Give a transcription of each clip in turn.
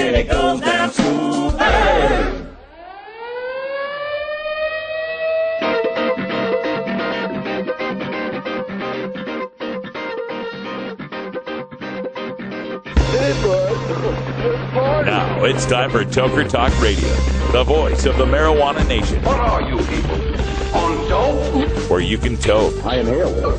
and it goes down smooth. Hey! Now it's time for Toker Talk Radio, the voice of the marijuana nation. What are you people? On dope? Where you can toke. I inhaled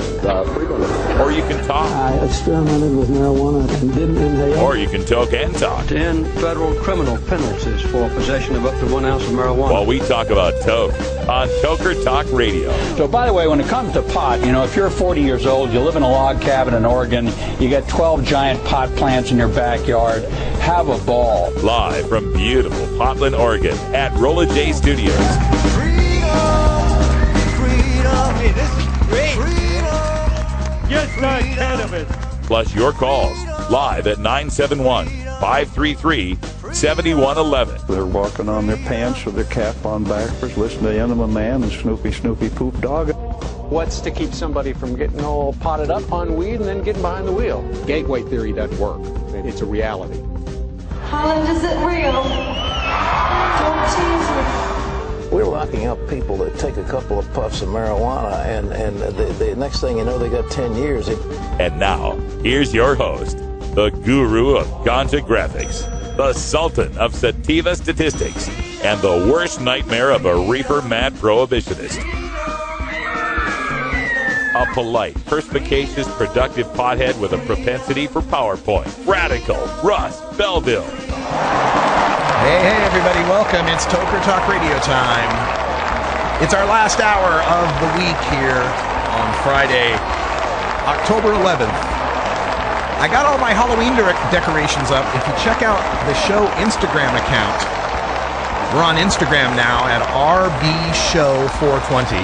frequently. Or you can talk. I experimented with marijuana and didn't inhale. Or you can toke and talk. 10 federal criminal penalties for possession of up to 1 ounce of marijuana. While we talk about toke on Toker Talk Radio. So, by the way, when it comes to pot, you know, if you're 40 years old, you live in a log cabin in Oregon, you got 12 giant pot plants in your backyard, have a ball. Live from beautiful Portland, Oregon at Rolla J Studios. Hey, this is great. Just not cannabis. Plus your calls live at 971-533-7111. They're walking on their pants with their cap on backwards, listening to Enema Man and Snoopy Poop Dog. What's to keep somebody from getting all potted up on weed and then getting behind the wheel? Gateway theory doesn't work. It's a reality. Holland, is it real? Don't tease me. We're locking up people that take a couple of puffs of marijuana, and the next thing you know, they got 10 years. And now, here's your host, the guru of ganja graphics, the sultan of sativa statistics, and the worst nightmare of a reefer mad prohibitionist. A polite, perspicacious, productive pothead with a propensity for PowerPoint. Radical Russ Belville. Hey, everybody, welcome. It's Toker Talk Radio time. It's our last hour of the week here on Friday, October 11th. I got all my Halloween decorations up. If you check out the show Instagram account, we're on Instagram now at RBShow420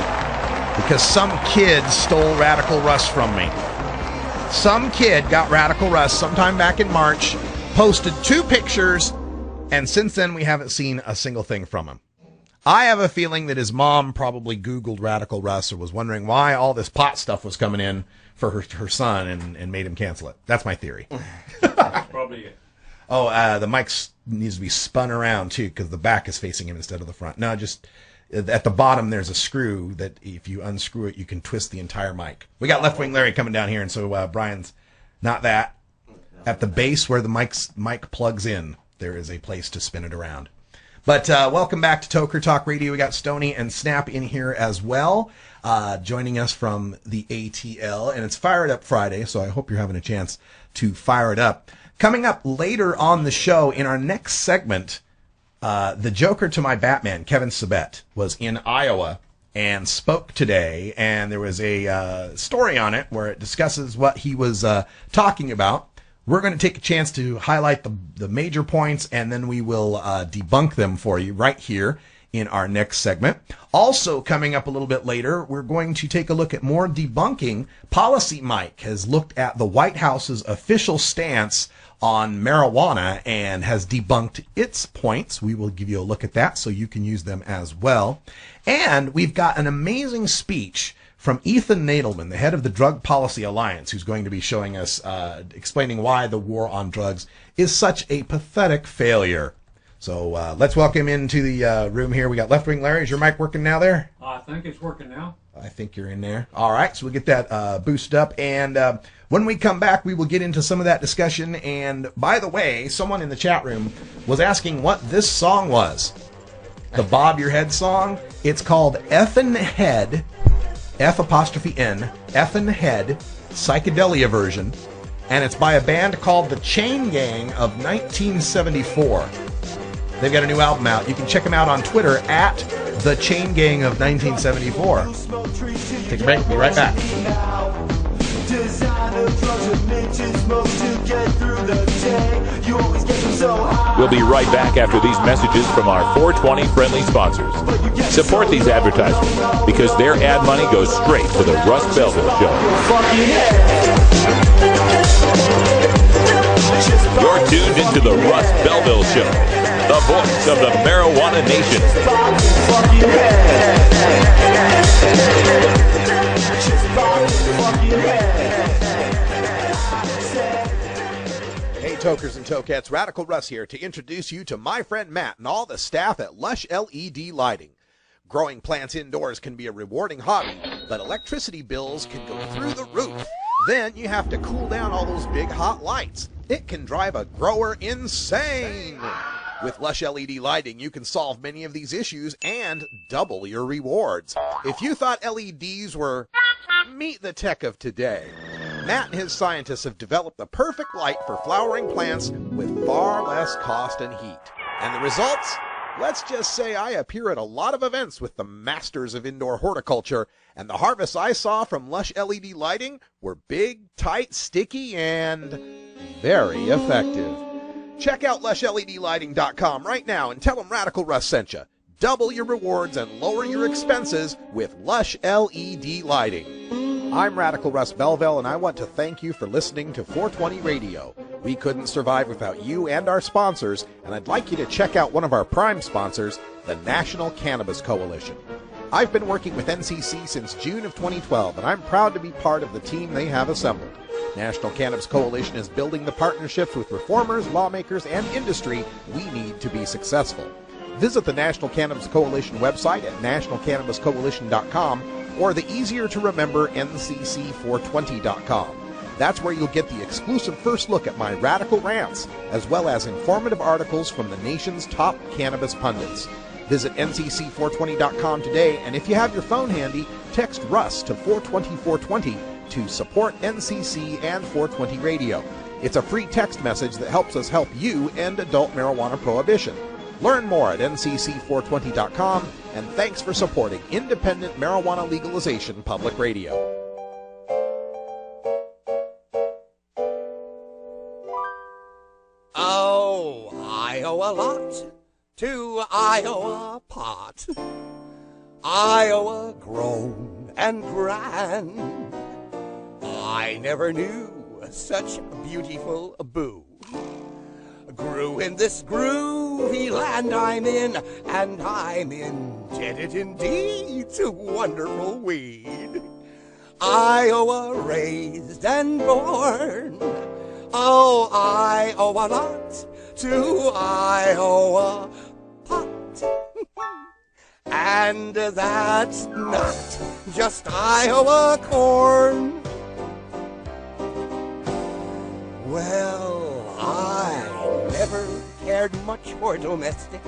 because some kid stole Radical Russ from me. Some kid got Radical Russ sometime back in March, posted 2 pictures, and since then, we haven't seen a single thing from him. I have a feeling that his mom probably Googled Radical Russ or was wondering why all this pot stuff was coming in for her son and made him cancel it. That's my theory. That's probably it. Oh, the mic needs to be spun around, too, because the back is facing him instead of the front. No, just at the bottom, there's a screw that if you unscrew it, you can twist the entire mic. We got Left Wing Larry coming down here, and so Brian's not that. At the base where the mic plugs in, there is a place to spin it around. But welcome back to Toker Talk Radio. We got Stoney and Snap in here as well, joining us from the ATL. And it's Fire It Up Friday, so I hope you're having a chance to fire it up. Coming up later on the show, in our next segment, the Joker to my Batman, Kevin Sabet, was in Iowa and spoke today. And there was a story on it where it discusses what he was talking about. We're going to take a chance to highlight the major points, and then we will debunk them for you right here in our next segment. Also, coming up a little bit later, we're going to take a look at more debunking. Policy Mike has looked at the White House's official stance on marijuana and has debunked its points. We will give you a look at that so you can use them as well. And we've got an amazing speech from Ethan Nadelmann, the head of the Drug Policy Alliance, who's going to be showing us, explaining why the war on drugs is such a pathetic failure. So let's welcome into the room here. We got Left Wing Larry. Is your mic working now there? I think it's working now. I think you're in there. All right, so we'll get that boosted up. And when we come back, we will get into some of that discussion. And by the way, someone in the chat room was asking what this song was. The Bob Your Head song. It's called Effin' Head. F''N, Effin' Head, Psychedelia version, and it's by a band called The Chain Gang of 1974. They've got a new album out. You can check them out on Twitter at The Chain Gang of 1974. Take a break. Be right back. We'll be right back after these messages from our 420 friendly sponsors. Support these advertisements because their ad money goes straight to the Russ Belville Show. You're tuned into the Russ Belville Show, the voice of the marijuana nation. Tokers and Tokettes, Radical Russ here to introduce you to my friend Matt and all the staff at Lush LED Lighting. Growing plants indoors can be a rewarding hobby, but electricity bills can go through the roof. Then you have to cool down all those big hot lights. It can drive a grower insane. With Lush LED Lighting, you can solve many of these issues and double your rewards. If you thought LEDs were meet the tech of today, Matt and his scientists have developed the perfect light for flowering plants with far less cost and heat. And the results? Let's just say I appear at a lot of events with the masters of indoor horticulture, and the harvests I saw from Lush LED Lighting were big, tight, sticky, and very effective. Check out LushLEDlighting.com right now and tell them Radical Russ sent you. Double your rewards and lower your expenses with Lush LED Lighting. I'm Radical Russ Belville, and I want to thank you for listening to 420 Radio. We couldn't survive without you and our sponsors, and I'd like you to check out one of our prime sponsors, the National Cannabis Coalition. I've been working with NCC since June of 2012, and I'm proud to be part of the team they have assembled. National Cannabis Coalition is building the partnerships with reformers, lawmakers, and industry we need to be successful. Visit the National Cannabis Coalition website at nationalcannabiscoalition.com or the easier-to-remember ncc420.com. That's where you'll get the exclusive first look at my radical rants, as well as informative articles from the nation's top cannabis pundits. Visit ncc420.com today, and if you have your phone handy, text Russ to 420-420 to support NCC and 420 Radio. It's a free text message that helps us help you end adult marijuana prohibition. Learn more at ncc420.com, and thanks for supporting independent marijuana legalization public radio. Oh, Iowa lot to Iowa pot. Iowa grown and grand. I never knew such beautiful boo. Grew in this groovy land I'm in, and I'm indebted indeed to wonderful weed. Iowa raised and born. Oh, Iowa lot to Iowa pot. And that's not just Iowa corn. Well, I never cared much for domestic.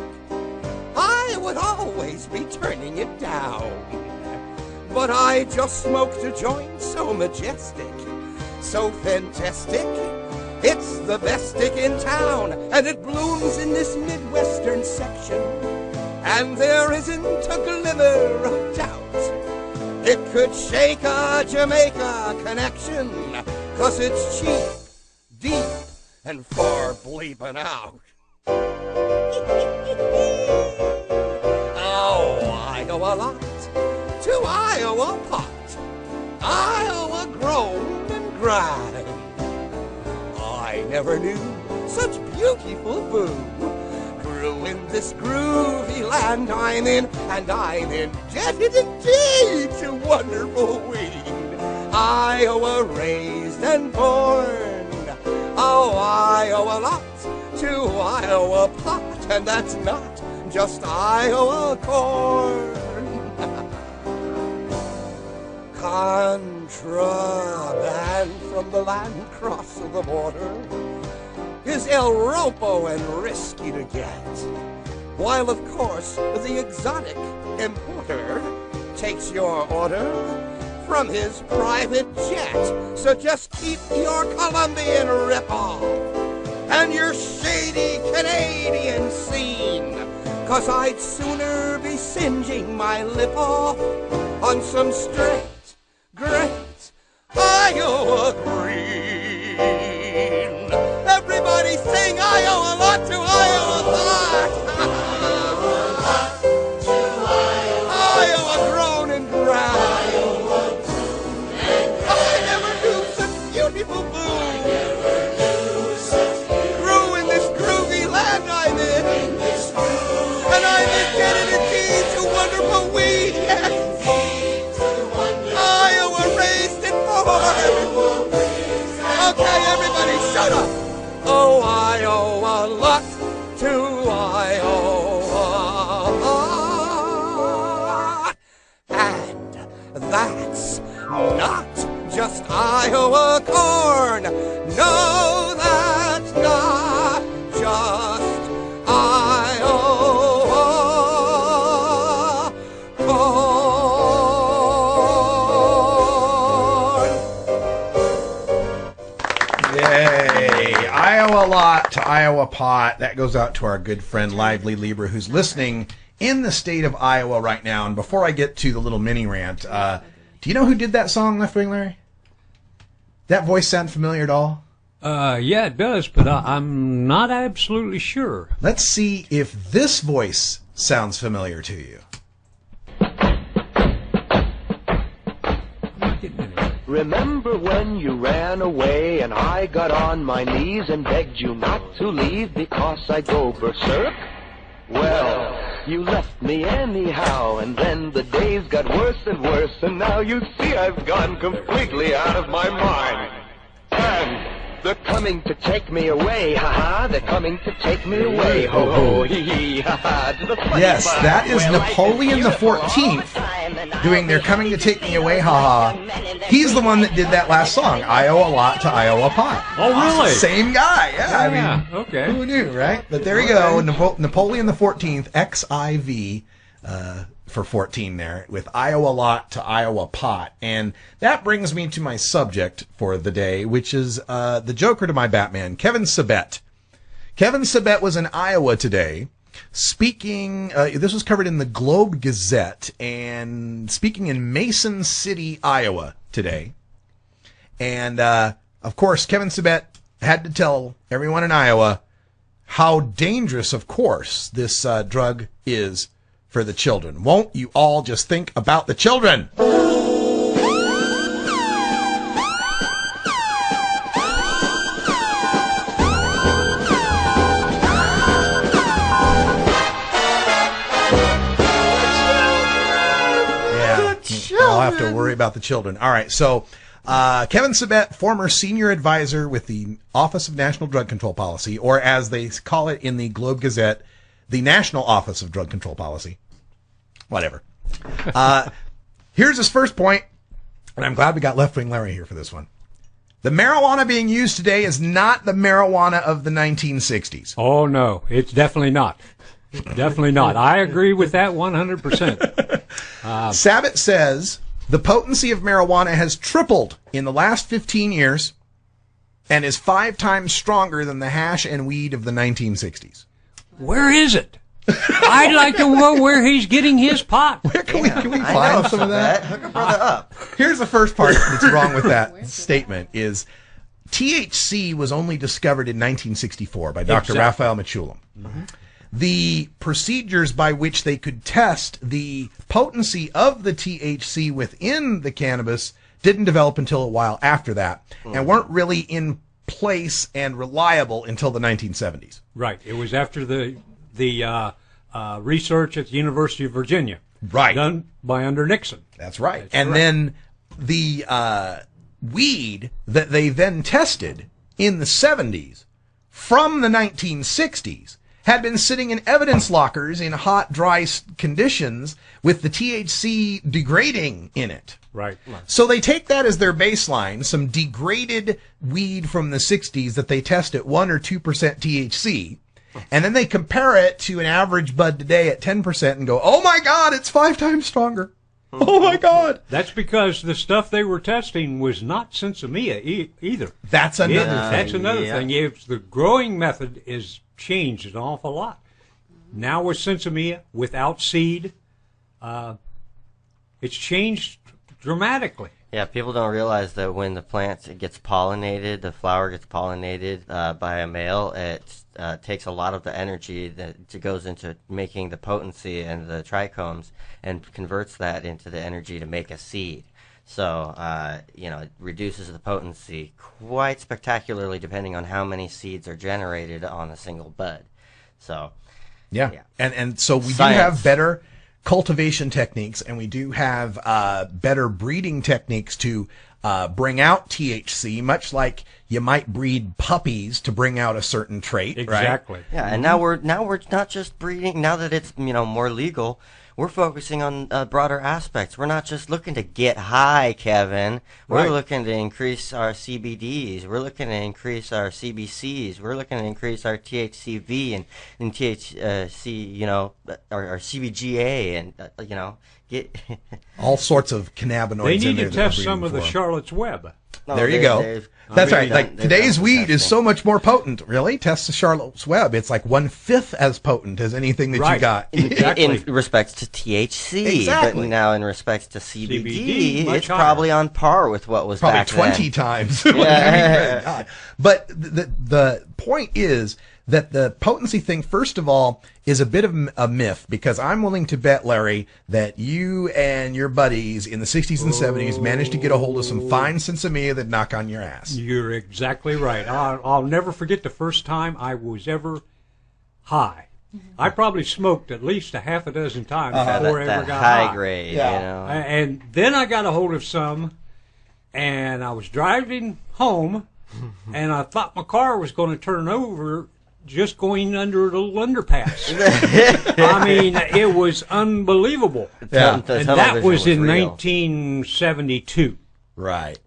I would always be turning it down. But I just smoked a joint so majestic, so fantastic. It's the best stick in town, and it blooms in this Midwestern section. And there isn't a glimmer of doubt it could shake a Jamaica connection, 'cause it's cheap, deep, and far bleeping out. Oh, Iowa lot to Iowa pot. Iowa grown and grind. I never knew such beautiful boo. Grew in this groovy land I'm in, and I'm indebted indeed to wonderful weed. Iowa raised and born. Oh, Iowa lot to Iowa pot, and that's not just Iowa corn. Contraband from the land across the border is El Ropo and risky to get, while of course the exotic importer takes your order from his private jet. So just keep your Colombian ripoff and your shady Canadian scene, 'cause I'd sooner be singeing my lip off on some straight, great Iowa green. Everybody sing Iowa lot to Iowa pot. Iowa grown and ground. Beautiful boom. Grew in this groovy land I'm in, and I'm indebted indeed to wonderful weed. Yes. Iowa raised and born. Okay, everybody, shut up. Oh, I owe a lot to Iowa. And that's not just Iowa corn. No, that's not just Iowa corn. Yay. Iowa lot to Iowa pot. That goes out to our good friend Lively Lieber, who's listening in the state of Iowa right now. And before I get to the little mini rant, do you know who did that song, Left Wing Larry? That voice sound familiar at all? Yeah, it does, but I'm not absolutely sure. Let's see if this voice sounds familiar to you. Remember when you ran away and I got on my knees and begged you not to leave because I go berserk? Well, you left me anyhow, and then the days got worse and worse, and now you see I've gone completely out of my mind. And they're coming to take me away, ha-ha, they're coming to take me away, ho-ho, hee-hee, ha-ha, to the funny Yes, part. that is Well, Napoleon the 14th doing They're Coming to Take Me Away, ha-ha. He's the one that did that last song, Iowa lot to Iowa pot. Oh, really? Same guy, yeah. I mean, okay. Who knew, right? But there you go, Napoleon the 14th, XIV, for 14 there, with Iowa lot to Iowa pot. And that brings me to my subject for the day, which is the Joker to my Batman, Kevin Sabet. Kevin Sabet was in Iowa today, speaking, this was covered in the Globe Gazette, and speaking in Mason City, Iowa today. And, of course, Kevin Sabet had to tell everyone in Iowa how dangerous, of course, this drug is for the children. Won't you all just think about the children? I'll have to worry about the children. All right, so Kevin Sabet, former senior advisor with the Office of National Drug Control Policy, or as they call it in the Globe Gazette, the National Office of Drug Control Policy. Whatever. Here's his first point, and I'm glad we got Left Wing Larry here for this one. The marijuana being used today is not the marijuana of the 1960s. Oh, no, it's definitely not. Definitely not. I agree with that 100%. Sabet says the potency of marijuana has tripled in the last 15 years and is 5 times stronger than the hash and weed of the 1960s. Where is it? I'd like to know where he's getting his pot. Where can we find some of that? Hook a brother up. Here's the first part that's wrong with that statement is THC was only discovered in 1964 by Dr. Exactly. Raphael Mechoulam. Mm-hmm. The procedures by which they could test the potency of the THC within the cannabis didn't develop until a while after that, and weren't really in place and reliable until the 1970s. Right. It was after the research at the University of Virginia. Right. Done by under Nixon. That's right. And then the weed that they then tested in the 70s from the 1960s had been sitting in evidence lockers in hot, dry conditions with the THC degrading in it. Right. So they take that as their baseline, some degraded weed from the 60s that they test at 1 or 2% THC, and then they compare it to an average bud today at 10% and go, oh my God, it's 5 times stronger. Oh my God. That's because the stuff they were testing was not Sensimilla either. That's another thing. That's another thing. The growing method is changed an awful lot. Now with Sensimilla, without seed, it's changed dramatically. Yeah, people don't realize that when the plant gets pollinated, the flower gets pollinated by a male, it takes a lot of the energy that goes into making the potency and the trichomes and converts that into the energy to make a seed. So, it reduces the potency quite spectacularly depending on how many seeds are generated on a single bud. So, yeah. And so we do have better cultivation techniques, and we do have better breeding techniques to bring out THC, much like you might breed puppies to bring out a certain trait. Exactly. Right? Yeah, and now we're not just breeding. Now that it's more legal, we're focusing on broader aspects. We're not just looking to get high, Kevin. We're looking to increase our CBDs. We're looking to increase our CBCs. We're looking to increase our THCV and THC, our CBGA, and get all sorts of cannabinoids. They need in there to test some of the Charlotte's Web. There you go. That's right. Like today's weed is so much more potent. Really, test the Charlotte's Web. It's like 1/5 as potent as anything that you got. In respects to THC, exactly. But now in respects to CBD, it's higher. probably on par with what was probably back 20 then. times. Yeah. But the point is that the potency thing, first of all, is a bit of a myth, because I'm willing to bet, Larry, that you and your buddies in the 60s and 70s managed to get a hold of some fine sensimilla that knock on your ass. You're exactly right. I'll never forget the first time I was ever high. I probably smoked at least a half a dozen times before I ever got high. High grade, Yeah. And then I got a hold of some, and I was driving home, and I thought my car was going to turn over just going under a little underpass. I mean, it was unbelievable. Yeah. And that was in 1972. Right.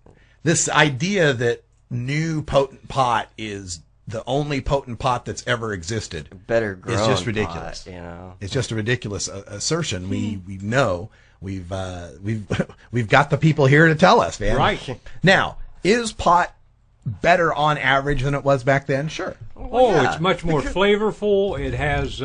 This idea that new potent pot is the only potent pot that's ever existed Better grown is just ridiculous. pot, It's just a ridiculous assertion. We know we've got the people here to tell us, man. Right. Now, is pot better on average than it was back then? Sure. It's much more flavorful. It has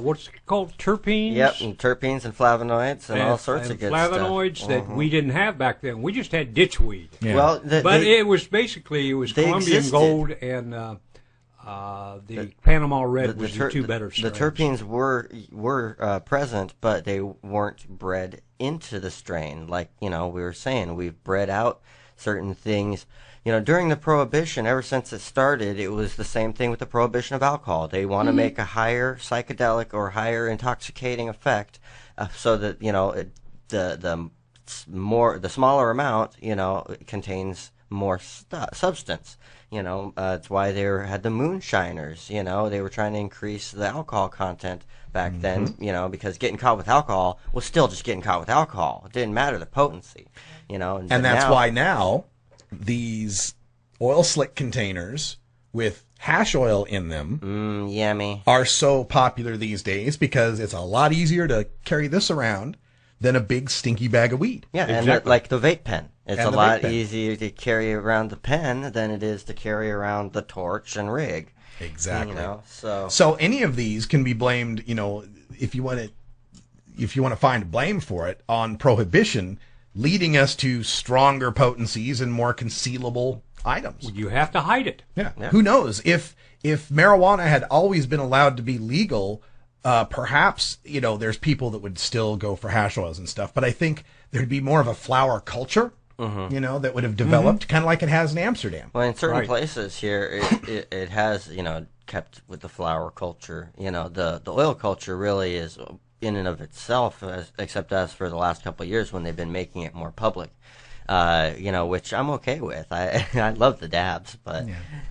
what's it called, terpenes? Yep, and terpenes and flavonoids and all sorts of good flavonoids stuff. that we didn't have back then. We just had ditchweed. Yeah. Well, it was Colombian existed. Gold and the Panama Red was the two better strains. The terpenes were present, but they weren't bred into the strain. Like we were saying, we've bred out certain things. During the Prohibition, ever since it started, it was the same thing with the Prohibition of alcohol. They want to make a higher psychedelic or higher intoxicating effect, so that the smaller amount contains more substance. It's why they had the moonshiners. They were trying to increase the alcohol content back then. Because getting caught with alcohol was still just getting caught with alcohol. It didn't matter the potency. And that's why now these oil slick containers with hash oil in them yummy. are so popular these days, because it's a lot easier to carry this around than a big stinky bag of weed. Yeah, exactly. and like the vape pen. It's And a the lot vape pen. easier to carry around the pen than it is to carry around the torch and rig. Exactly. So any of these can be blamed, if you want to find blame for it, on prohibition, leading us to stronger potencies and more concealable items. You have to hide it. Yeah. Who knows? If marijuana had always been allowed to be legal, perhaps, there's people that would still go for hash oils and stuff. But I think there'd be more of a flower culture, that would have developed, kind of like it has in Amsterdam. Well, in certain Right. places here, it has, kept with the flower culture. The oil culture really is in and of itself, except as for the last couple of years when they've been making it more public. Which I'm okay with. I love the dabs, but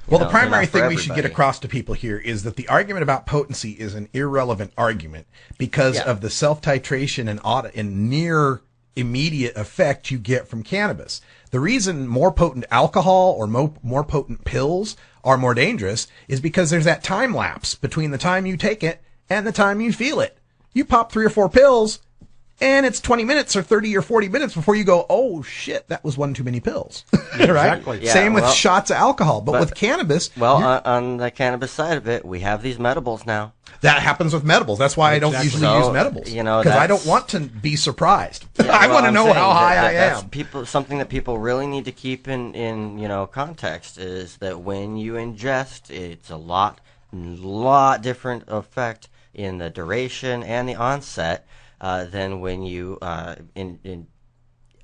Well, the primary they're not for thing we should get everybody. across to people here is that the argument about potency is an irrelevant argument because of the self-titration and near immediate effect you get from cannabis. The reason more potent alcohol or more potent pills are more dangerous is because there's that time lapse between the time you take it and the time you feel it. You pop 3 or 4 pills, and it's 20 minutes or 30 or 40 minutes before you go, oh, shit, that was one too many pills. Right? Exactly. Yeah, Same with shots of alcohol. But with cannabis... on the cannabis side of it, we have these medibles now. That happens with medibles. That's why I don't usually use medibles. Because I don't want to be surprised. I want to know how high I am. Something that people really need to keep in context is that when you ingest, it's a lot different effect in the duration and the onset than when you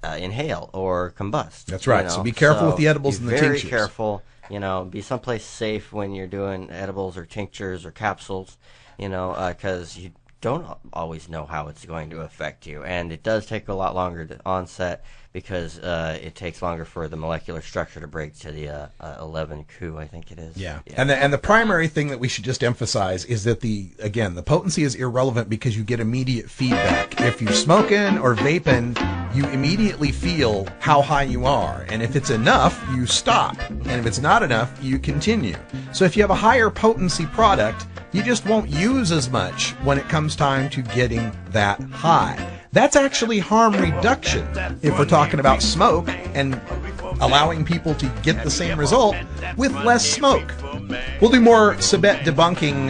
inhale or combust. That's right. So be careful with the edibles and the tinctures. Very careful. Be someplace safe when you're doing edibles or tinctures or capsules. Because don't always know how it's going to affect you, and it does take a lot longer to onset because it takes longer for the molecular structure to break to the 11 Ku, I think it is. Yeah. And the primary thing that we should just emphasize is that the potency is irrelevant because you get immediate feedback. If you're smoking or vaping, you immediately feel how high you are, and if it's enough, you stop, and if it's not enough, you continue. So if you have a higher potency product, you just won't use as much when it comes time to getting that high. That's actually harm reduction if we're talking about smoke and allowing people to get the same result with less smoke. We'll do more Sabet debunking,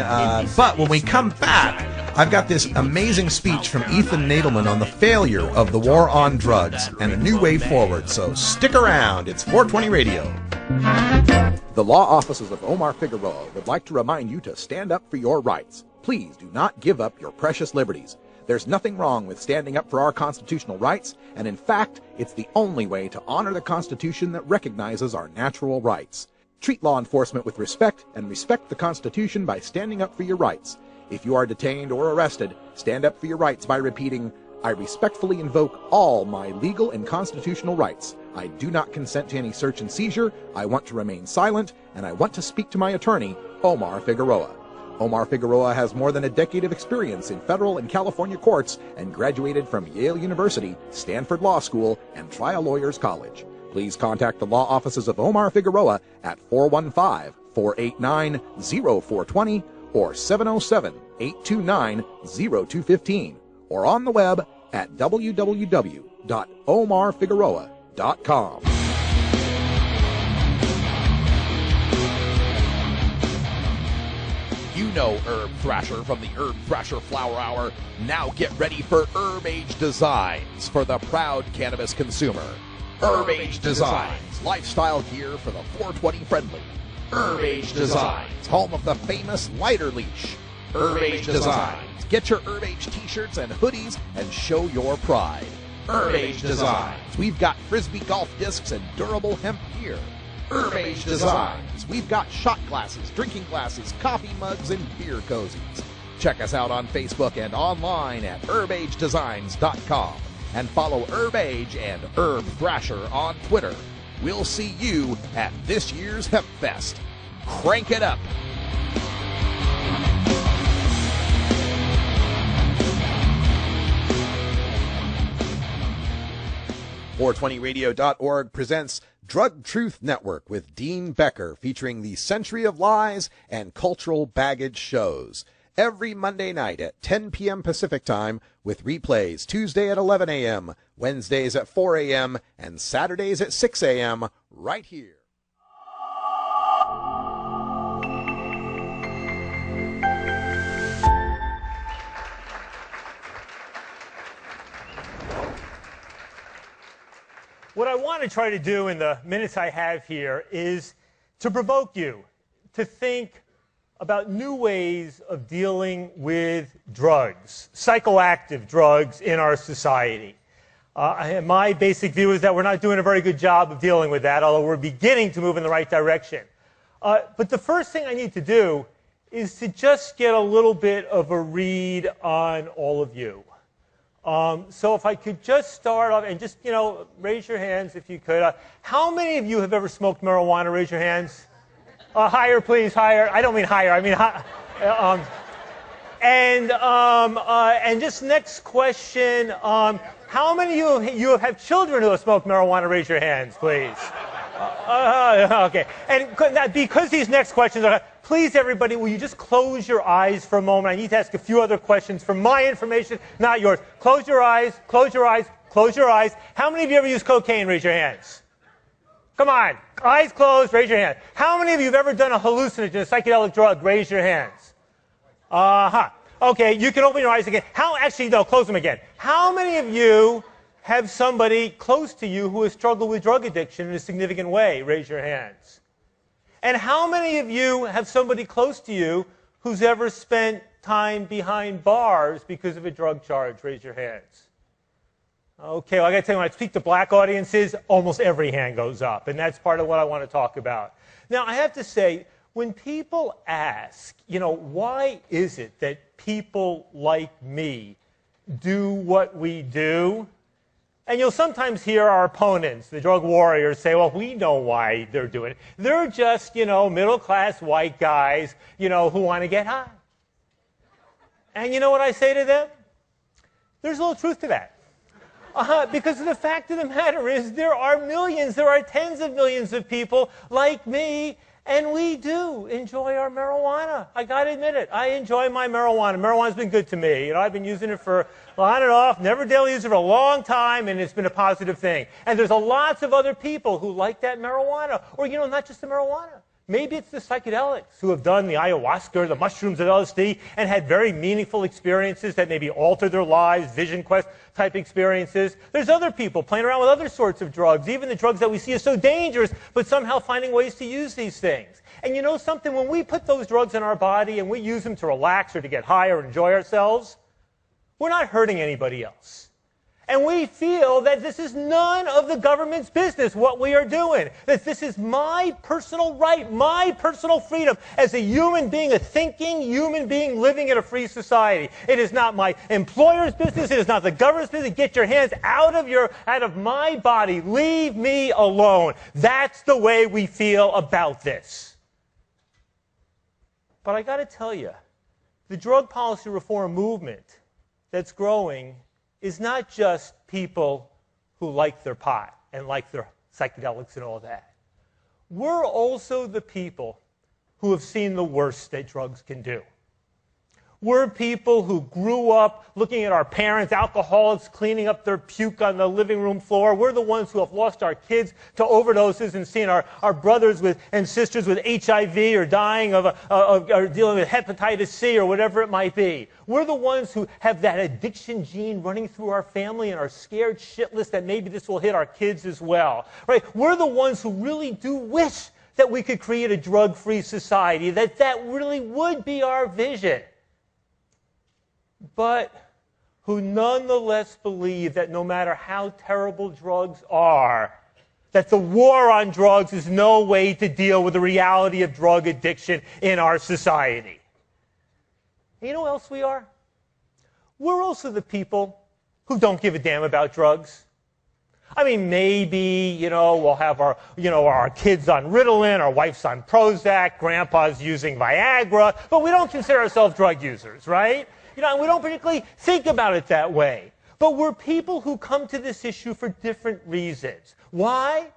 but when we come back, I've got this amazing speech from Ethan Nadelmann on the failure of the war on drugs and a new way forward. So stick around. It's 420 Radio. The law offices of Omar Figueroa would like to remind you to stand up for your rights. Please do not give up your precious liberties. There's nothing wrong with standing up for our constitutional rights, and in fact, it's the only way to honor the Constitution that recognizes our natural rights. Treat law enforcement with respect and respect the Constitution by standing up for your rights. If you are detained or arrested, stand up for your rights by repeating, "I respectfully invoke all my legal and constitutional rights. I do not consent to any search and seizure. I want to remain silent, and I want to speak to my attorney, Omar Figueroa." Omar Figueroa has more than a decade of experience in federal and California courts and graduated from Yale University, Stanford Law School, and Trial Lawyers College. Please contact the law offices of Omar Figueroa at 415-489-0420 or 707-829-0215, or on the web at www.omarfigueroa.com. You know Herb Thrasher from the Herb Thrasher Flower Hour. Now get ready for Herb Age Designs for the proud cannabis consumer. Herb Age Designs, lifestyle gear for the 420 friendly. Herb Age Designs, home of the famous lighter leash. Herb Age Designs, get your Herb Age t-shirts and hoodies and show your pride. Herb Age Designs, we've got frisbee golf discs and durable hemp gear. Herb Age Designs, we've got shot glasses, drinking glasses, coffee mugs, and beer cozies. Check us out on Facebook and online at herbagedesigns.com, and follow Herb Age and Herb Thrasher on Twitter. We'll see you at this year's Hemp Fest. Crank it up! 420radio.org presents Drug Truth Network with Dean Becker, featuring the Century of Lies and Cultural Baggage shows. Every Monday night at 10 p.m. Pacific Time, with replays Tuesday at 11 a.m., Wednesdays at 4 a.m., and Saturdays at 6 a.m., right here. What I want to try to do in the minutes I have here is to provoke you to think about new ways of dealing with drugs, psychoactive drugs in our society. My basic view is that we're not doing a very good job of dealing with that, although we're beginning to move in the right direction. But the first thing I need to do is to just get a little bit of a read on all of you. So if I could just start off and just, raise your hands if you could. How many of you have ever smoked marijuana? Raise your hands. Higher, please, higher. I don't mean higher. I mean and just next question. How many of you have children who have smoked marijuana? Raise your hands, please. Okay. And because these next questions are, please, everybody, will you just close your eyes for a moment? I need to ask a few other questions for my information, not yours. Close your eyes, close your eyes, close your eyes. How many of you ever used cocaine? Raise your hands. Come on. Eyes closed, raise your hand. How many of you have ever done a hallucinogen, a psychedelic drug? Raise your hands. Okay, you can open your eyes again. Close them again. How many of you have somebody close to you who has struggled with drug addiction in a significant way? Raise your hands. And how many of you have somebody close to you who's ever spent time behind bars because of a drug charge? Raise your hands. Okay, well, I got to tell you, when I speak to black audiences, almost every hand goes up, and that's part of what I want to talk about. Now, I have to say, When people ask, why is it that people like me do what we do? And you'll sometimes hear our opponents, the drug warriors, say, well, we know why they're doing it. They're just, middle-class white guys, who want to get high. And you know what I say to them? There's a little truth to that. Because the fact of the matter is there are millions, there are tens of millions of people like me, and we do enjoy our marijuana. I got to admit it. I enjoy my marijuana. Marijuana's been good to me. I've been using it for on and off, never daily use it for a long time, and it's been a positive thing. And there's lots of other people who like that marijuana. Or, not just the marijuana. Maybe it's the psychedelics who have done the ayahuasca or the mushrooms of LSD and had very meaningful experiences that maybe altered their lives, vision quest type experiences. There's other people playing around with other sorts of drugs, even the drugs that we see as so dangerous, but somehow finding ways to use these things. And you know something? When we put those drugs in our body and we use them to relax or to get high or enjoy ourselves, we're not hurting anybody else. And we feel that this is none of the government's business, what we are doing. That this is my personal right, my personal freedom as a human being, a thinking human being living in a free society. It is not my employer's business. It is not the government's business. Get your hands out of my body. Leave me alone. That's the way we feel about this. But I got to tell you, the drug policy reform movement that's growing is not just people who like their pot and like their psychedelics and all that. We're also the people who have seen the worst that drugs can do. We're people who grew up looking at our parents, alcoholics, cleaning up their puke on the living room floor. We're the ones who have lost our kids to overdoses and seen our brothers and sisters with HIV or dying or dealing with hepatitis C or whatever it might be. We're the ones who have that addiction gene running through our family and are scared shitless that maybe this will hit our kids as well. Right? We're the ones who really do wish that we could create a drug-free society, that really would be our vision. But who nonetheless believe that no matter how terrible drugs are, that the war on drugs is no way to deal with the reality of drug addiction in our society. And you know what else we are? We're also the people who don't give a damn about drugs. I mean, maybe, we'll have our kids on Ritalin, our wife's on Prozac, grandpa's using Viagra, but we don't consider ourselves drug users, right? And we don't particularly think about it that way. But we're people who come to this issue for different reasons. Why?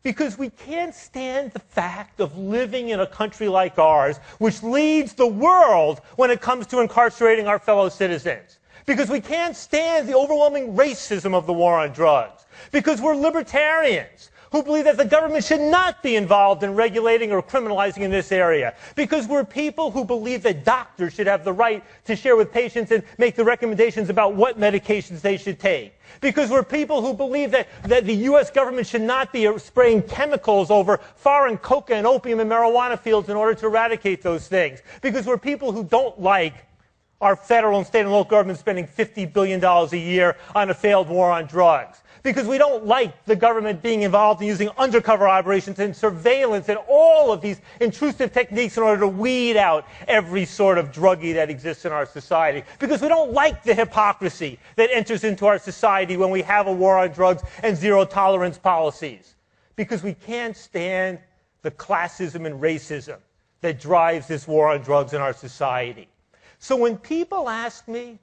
Because we can't stand the fact of living in a country like ours, which leads the world when it comes to incarcerating our fellow citizens. Because we can't stand the overwhelming racism of the war on drugs. Because we're libertarians who believe that the government should not be involved in regulating or criminalizing in this area. Because we're people who believe that doctors should have the right to share with patients and make the recommendations about what medications they should take. Because we're people who believe that the U.S. government should not be spraying chemicals over foreign coca and opium and marijuana fields in order to eradicate those things. Because we're people who don't like our federal and state and local government spending $50 billion a year on a failed war on drugs. Because we don't like the government being involved in using undercover operations and surveillance and all of these intrusive techniques in order to weed out every sort of druggie that exists in our society. Because we don't like the hypocrisy that enters into our society when we have a war on drugs and zero tolerance policies. Because we can't stand the classism and racism that drives this war on drugs in our society. So when people ask me,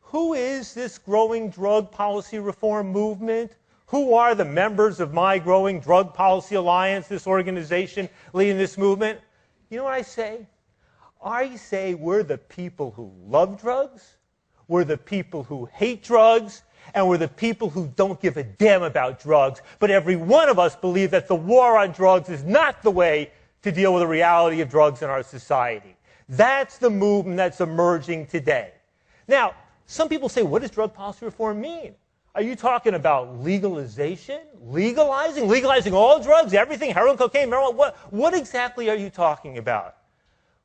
who is this growing drug policy reform movement? Who are the members of my growing drug policy alliance, this organization leading this movement? You know what I say? I say we're the people who love drugs, we're the people who hate drugs, and we're the people who don't give a damn about drugs. But every one of us believe that the war on drugs is not the way to deal with the reality of drugs in our society. That's the movement that's emerging today. Now, some people say, what does drug policy reform mean? Are you talking about legalization? Legalizing all drugs, everything, heroin, cocaine, marijuana? What exactly are you talking about?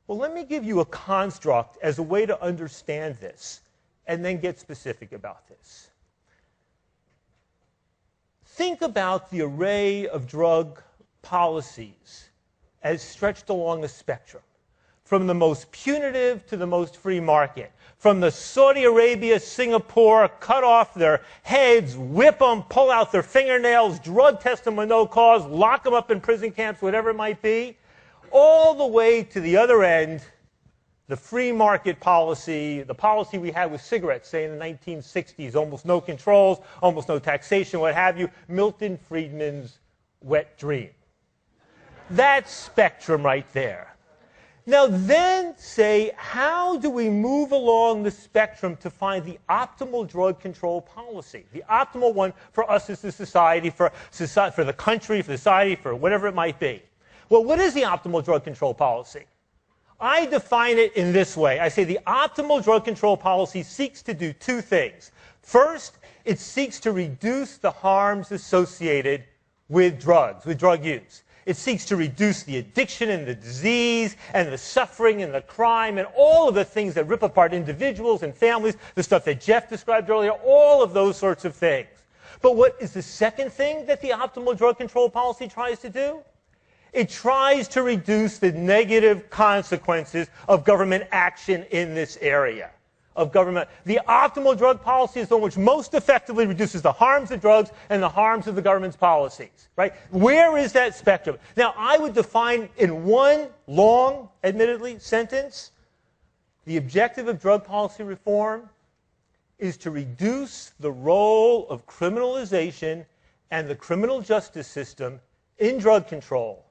Well, let me give you a construct as a way to understand this and then get specific about this. Think about the array of drug policies as stretched along a spectrum, from the most punitive to the most free market, from the Saudi Arabia, Singapore, cut off their heads, whip them, pull out their fingernails, drug test them with no cause, lock them up in prison camps, whatever it might be, all the way to the other end, the free market policy, the policy we had with cigarettes, say in the 1960s, almost no controls, almost no taxation, what have you, Milton Friedman's wet dream. That spectrum right there. Now then say, how do we move along the spectrum to find the optimal drug control policy? The optimal one for us as a society, for the country, for society, for whatever it might be. Well, what is the optimal drug control policy? I define it in this way. I say the optimal drug control policy seeks to do two things. First, it seeks to reduce the harms associated with drugs, with drug use. It seeks to reduce the addiction and the disease and the suffering and the crime and all of the things that rip apart individuals and families, the stuff that Jeff described earlier, all of those sorts of things. But what is the second thing that the optimal drug control policy tries to do? It tries to reduce the negative consequences of government action in this area. The optimal drug policy is the one which most effectively reduces the harms of drugs and the harms of the government's policies. Right? Where is that spectrum? Now, I would define in one long, admittedly, sentence, the objective of drug policy reform is to reduce the role of criminalization and the criminal justice system in drug control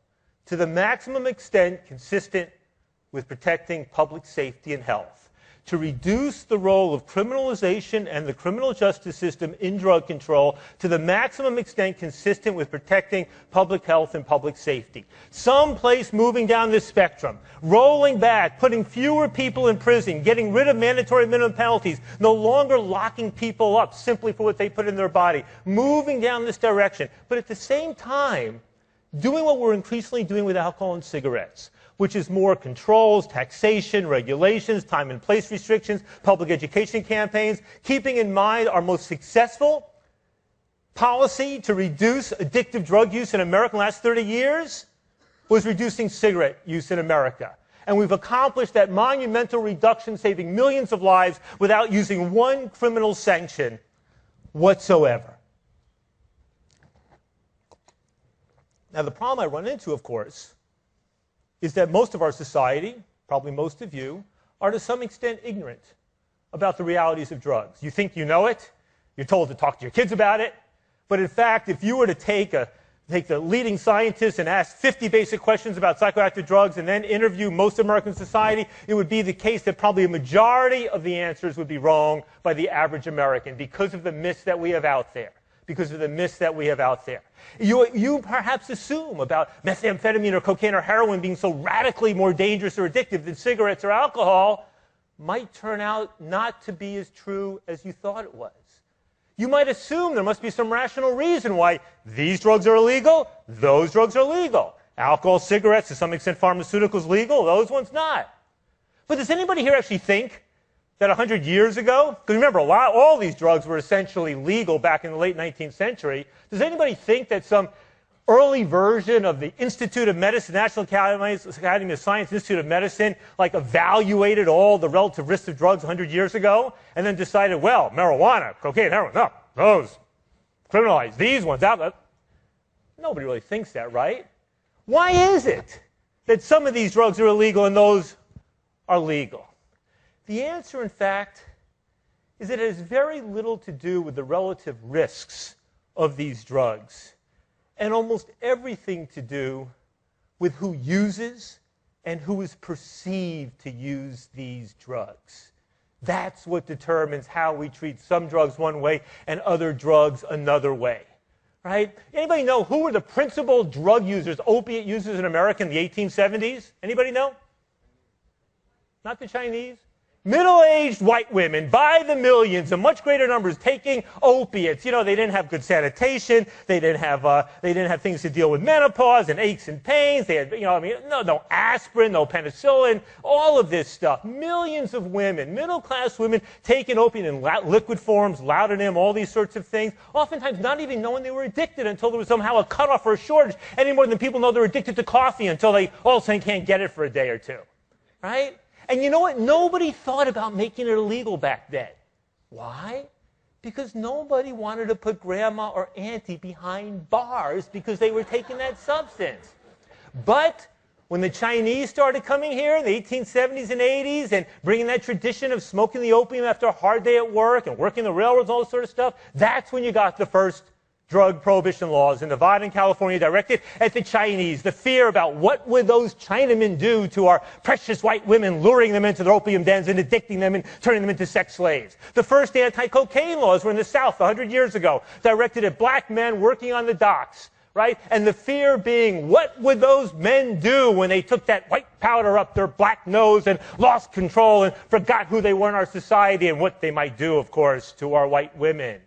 to the maximum extent consistent with protecting public safety and health. To reduce the role of criminalization and the criminal justice system in drug control to the maximum extent consistent with protecting public health and public safety. Someplace moving down this spectrum, rolling back, putting fewer people in prison, getting rid of mandatory minimum penalties, no longer locking people up simply for what they put in their body, moving down this direction. But at the same time, doing what we're increasingly doing with alcohol and cigarettes, which is more controls, taxation, regulations, time and place restrictions, public education campaigns, keeping in mind our most successful policy to reduce addictive drug use in America in the last 30 years was reducing cigarette use in America. And we've accomplished that monumental reduction, saving millions of lives without using one criminal sanction whatsoever. Now, the problem I run into, of course, is that most of our society, probably most of you, are to some extent ignorant about the realities of drugs. You think you know it. You're told to talk to your kids about it. But in fact, if you were to take the leading scientists and ask 50 basic questions about psychoactive drugs and then interview most American society, it would be the case that probably a majority of the answers would be wrong by the average American because of the myths that we have out there. You perhaps assume about methamphetamine or cocaine or heroin being so radically more dangerous or addictive than cigarettes or alcohol might turn out not to be as true as you thought it was. You might assume there must be some rational reason why these drugs are illegal, those drugs are legal. Alcohol, cigarettes, to some extent pharmaceuticals legal, those ones not. But does anybody here actually think that 100 years ago, because remember, all these drugs were essentially legal back in the late 19th century, does anybody think that some early version of the Institute of Medicine, National Academy of Science Institute of Medicine, like evaluated all the relative risks of drugs 100 years ago, and then decided, well, marijuana, cocaine, heroin, no, those, criminalize these ones, out. Nobody really thinks that, right? Why is it that some of these drugs are illegal and those are legal? The answer, in fact, is that it has very little to do with the relative risks of these drugs, and almost everything to do with who uses and who is perceived to use these drugs. That's what determines how we treat some drugs one way and other drugs another way. Right? Anybody know who were the principal drug users, opiate users in America in the 1870s? Anybody know? Not the Chinese? Middle-aged white women by the millions, in much greater numbers, taking opiates. You know, they didn't have good sanitation. They didn't have things to deal with menopause and aches and pains. They had, no aspirin, no penicillin, all of this stuff. Millions of women, middle-class women, taking opiate in liquid forms, laudanum, all these sorts of things. Oftentimes not even knowing they were addicted until there was somehow a cutoff or a shortage, any more than people know they're addicted to coffee until they all of a sudden can't get it for a day or two. Right? And you know what? Nobody thought about making it illegal back then. Why? Because nobody wanted to put grandma or auntie behind bars because they were taking that substance. But when the Chinese started coming here in the 1870s and 80s and bringing that tradition of smoking the opium after a hard day at work and working the railroads and all this sort of stuff, that's when you got the first drug prohibition laws in Nevada and California directed at the Chinese. The fear about what would those Chinamen do to our precious white women, luring them into their opium dens and addicting them and turning them into sex slaves. The first anti-cocaine laws were in the South 100 years ago, directed at black men working on the docks. Right? And the fear being, what would those men do when they took that white powder up their black nose and lost control and forgot who they were in our society and what they might do, of course, to our white women.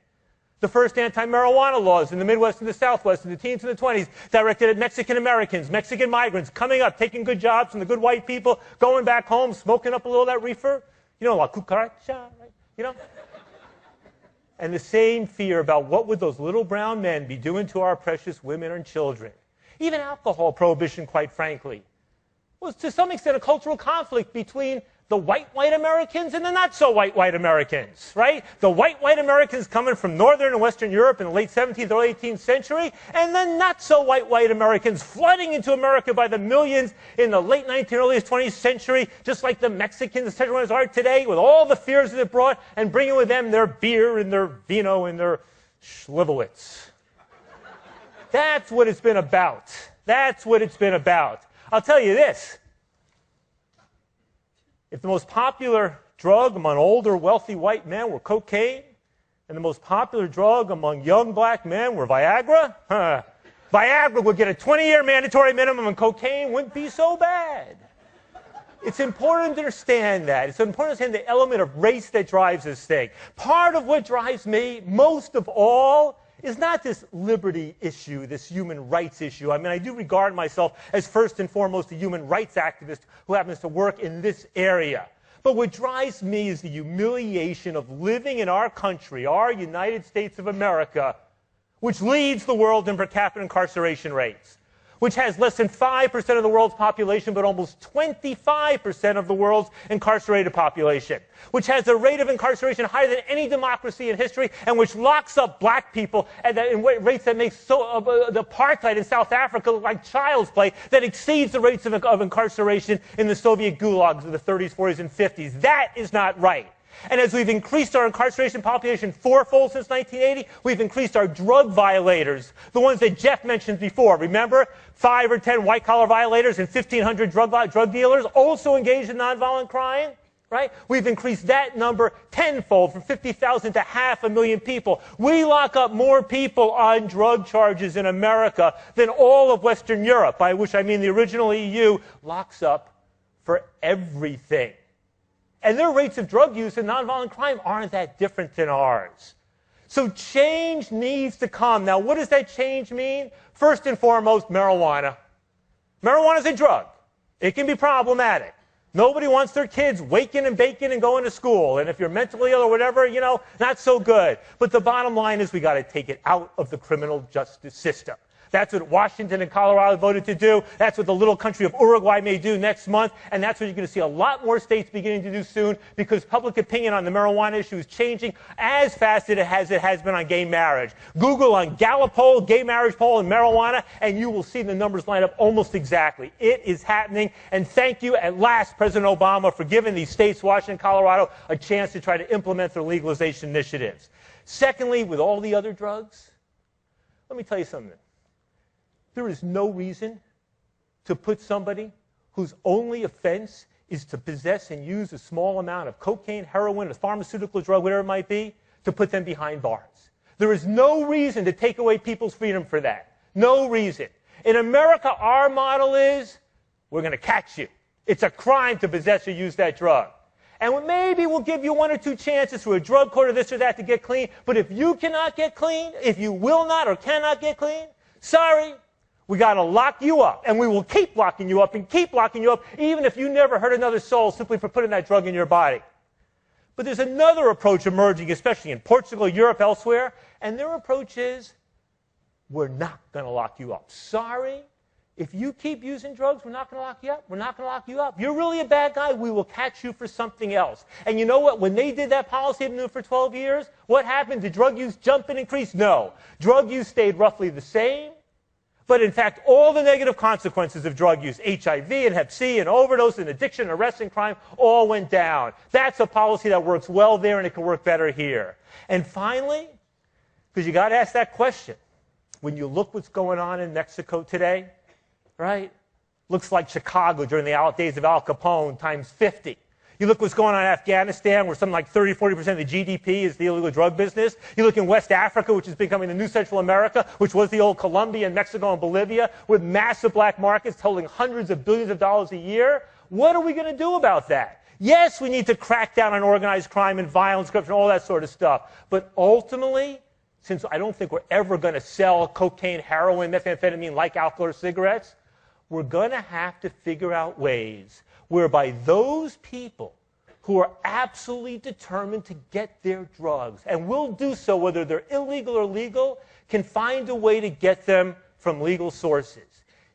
The first anti-marijuana laws in the Midwest and the Southwest in the teens and the 20s directed at Mexican Americans, Mexican migrants, coming up, taking good jobs from the good white people, going back home, smoking up a little of that reefer. You know, la cucaracha, right? You know? And the same fear about what would those little brown men be doing to our precious women and children. Even alcohol prohibition, quite frankly, was to some extent a cultural conflict between the white Americans and the not-so-white Americans, right? The white Americans coming from Northern and Western Europe in the late 17th, early 18th century, and the not-so-white Americans flooding into America by the millions in the late 19th, early 20th century, just like the Mexicans and Central are today, with all the fears that it brought, and bringing with them their beer and their vino and their Schlivowitz. That's what it's been about. That's what it's been about. I'll tell you this. If the most popular drug among older, wealthy white men were cocaine, and the most popular drug among young black men were Viagra, Viagra would get a 20-year mandatory minimum, and cocaine wouldn't be so bad. It's important to understand that. It's important to understand the element of race that drives this thing. Part of what drives me, most of all, is not this liberty issue, this human rights issue. I mean, I do regard myself as first and foremost a human rights activist who happens to work in this area. But what drives me is the humiliation of living in our country, our United States of America, which leads the world in per capita incarceration rates, which has less than 5% of the world's population, but almost 25% of the world's incarcerated population, which has a rate of incarceration higher than any democracy in history, and which locks up black people at rates that make the apartheid in South Africa look like child's play, that exceeds the rates of incarceration in the Soviet gulags of the 30s, 40s, and 50s. That is not right. And as we've increased our incarceration population fourfold since 1980, we've increased our drug violators, the ones that Jeff mentioned before. Remember, 5 or 10 white-collar violators and 1,500 drug dealers also engaged in nonviolent crime, right? We've increased that number tenfold, from 50,000 to 500,000 people. We lock up more people on drug charges in America than all of Western Europe, by which I mean the original EU locks up for everything. And their rates of drug use and nonviolent crime aren't that different than ours. So change needs to come. Now, what does that change mean? First and foremost, marijuana. Marijuana is a drug. It can be problematic. Nobody wants their kids waking and baking and going to school. And if you're mentally ill or whatever, not so good. But the bottom line is we got to take it out of the criminal justice system. That's what Washington and Colorado voted to do. That's what the little country of Uruguay may do next month. And that's what you're going to see a lot more states beginning to do soon, because public opinion on the marijuana issue is changing as fast as it has been on gay marriage. Google on Gallup poll, gay marriage poll, and marijuana, and you will see the numbers line up almost exactly. It is happening. And thank you at last, President Obama, for giving these states, Washington and Colorado, a chance to try to implement their legalization initiatives. Secondly, with all the other drugs, let me tell you something. There is no reason to put somebody whose only offense is to possess and use a small amount of cocaine, heroin, a pharmaceutical drug, whatever it might be, to put them behind bars. There is no reason to take away people's freedom for that. No reason. In America, our model is, we're going to catch you. It's a crime to possess or use that drug. And maybe we'll give you 1 or 2 chances through a drug court or this or that to get clean. But if you cannot get clean, if you will not or cannot get clean, sorry, we got to lock you up. And we will keep locking you up and keep locking you up, even if you never hurt another soul simply for putting that drug in your body. But there's another approach emerging, especially in Portugal, Europe, elsewhere. And their approach is, we're not going to lock you up. Sorry. If you keep using drugs, we're not going to lock you up. We're not going to lock you up. You're really a bad guy. We will catch you for something else. And you know what? When they did that policy, they've been doing it for 12 years, what happened? Did drug use jump and increase? No. Drug use stayed roughly the same. But in fact, all the negative consequences of drug use, HIV and Hep C and overdose and addiction, arrest and crime, all went down. That's a policy that works well there, and it can work better here. And finally, because you got to ask that question, when you look what's going on in Mexico today, right? Looks like Chicago during the days of Al Capone times 50. You look what's going on in Afghanistan, where something like 30-40% of the GDP is the illegal drug business. You look in West Africa, which is becoming the new Central America, which was the old Colombia and Mexico and Bolivia, with massive black markets totaling hundreds of billions of dollars a year. What are we going to do about that? Yes, we need to crack down on organized crime and violence, corruption, all that sort of stuff. But ultimately, since I don't think we're ever going to sell cocaine, heroin, methamphetamine like alcohol or cigarettes, we're going to have to figure out ways whereby those people who are absolutely determined to get their drugs, and will do so whether they're illegal or legal, can find a way to get them from legal sources.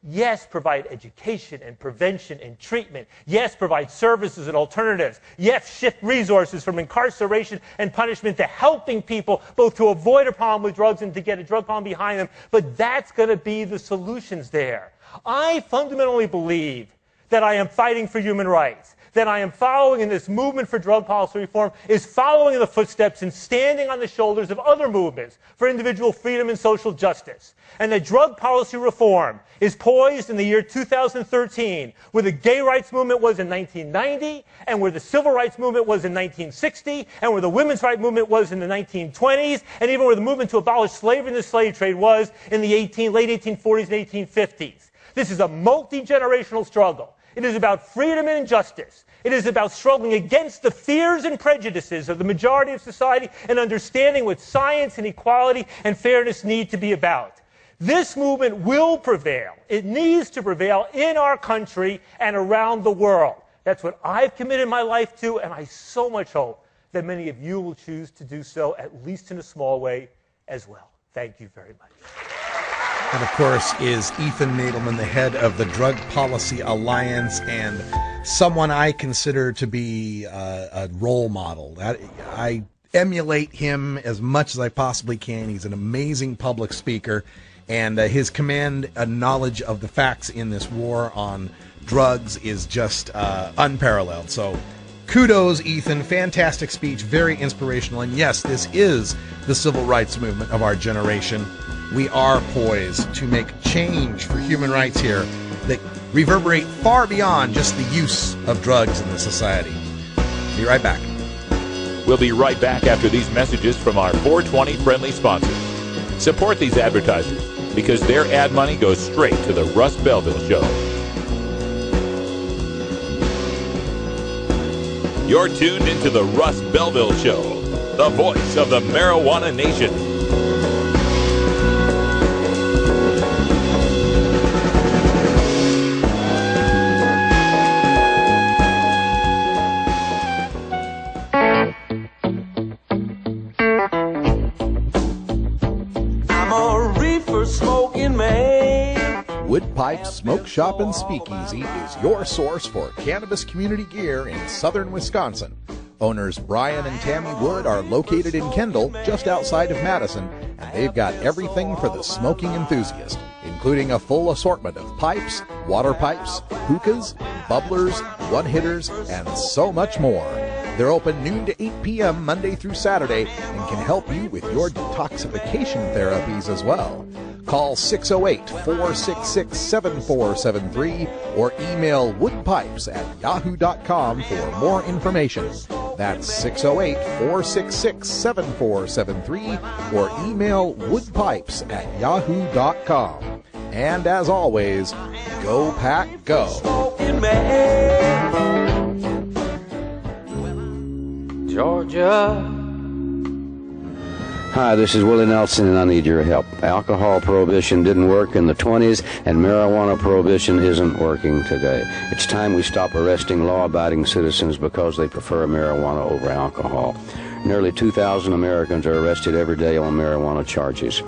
Yes, provide education and prevention and treatment. Yes, provide services and alternatives. Yes, shift resources from incarceration and punishment to helping people both to avoid a problem with drugs and to get a drug problem behind them. But that's going to be the solutions there. I fundamentally believe that I am fighting for human rights, that I am following in this movement for drug policy reform is following in the footsteps and standing on the shoulders of other movements for individual freedom and social justice. And that drug policy reform is poised in the year 2013, where the gay rights movement was in 1990, and where the civil rights movement was in 1960, and where the women's rights movement was in the 1920s, and even where the movement to abolish slavery and the slave trade was in the late 1840s and 1850s. This is a multi-generational struggle. It is about freedom and injustice. It is about struggling against the fears and prejudices of the majority of society and understanding what science and equality and fairness need to be about. This movement will prevail. It needs to prevail in our country and around the world. That's what I've committed my life to, and I so much hope that many of you will choose to do so, at least in a small way as well. Thank you very much. And, of course, is Ethan Nadelmann, the head of the Drug Policy Alliance, and someone I consider to be a role model. I emulate him as much as I possibly can. He's an amazing public speaker, and his command and knowledge of the facts in this war on drugs is just unparalleled. So kudos, Ethan. Fantastic speech, very inspirational. And yes, this is the civil rights movement of our generation. We are poised to make change for human rights here that reverberate far beyond just the use of drugs in the society. Be right back. We'll be right back after these messages from our 420 friendly sponsors. Support these advertisers because their ad money goes straight to the Russ Belville Show. You're tuned into the Russ Belville Show, the voice of the marijuana nation. Wood Pipes Smoke Shop and Speakeasy is your source for cannabis community gear in southern Wisconsin. Owners Brian and Tammy Wood are located in Kendall, just outside of Madison, and they've got everything for the smoking enthusiast, including a full assortment of pipes, water pipes, hookahs, bubblers, one-hitters, and so much more. They're open noon to 8 p.m. Monday through Saturday and can help you with your detoxification therapies as well. Call 608-466-7473 or email woodpipes@yahoo.com for more information. That's 608-466-7473 or email woodpipes@yahoo.com. And as always, go pack go. Georgia. Hi, this is Willie Nelson, and I need your help. Alcohol prohibition didn't work in the 20s, and marijuana prohibition isn't working today. It's time we stop arresting law-abiding citizens because they prefer marijuana over alcohol. Nearly 2,000 Americans are arrested every day on marijuana charges.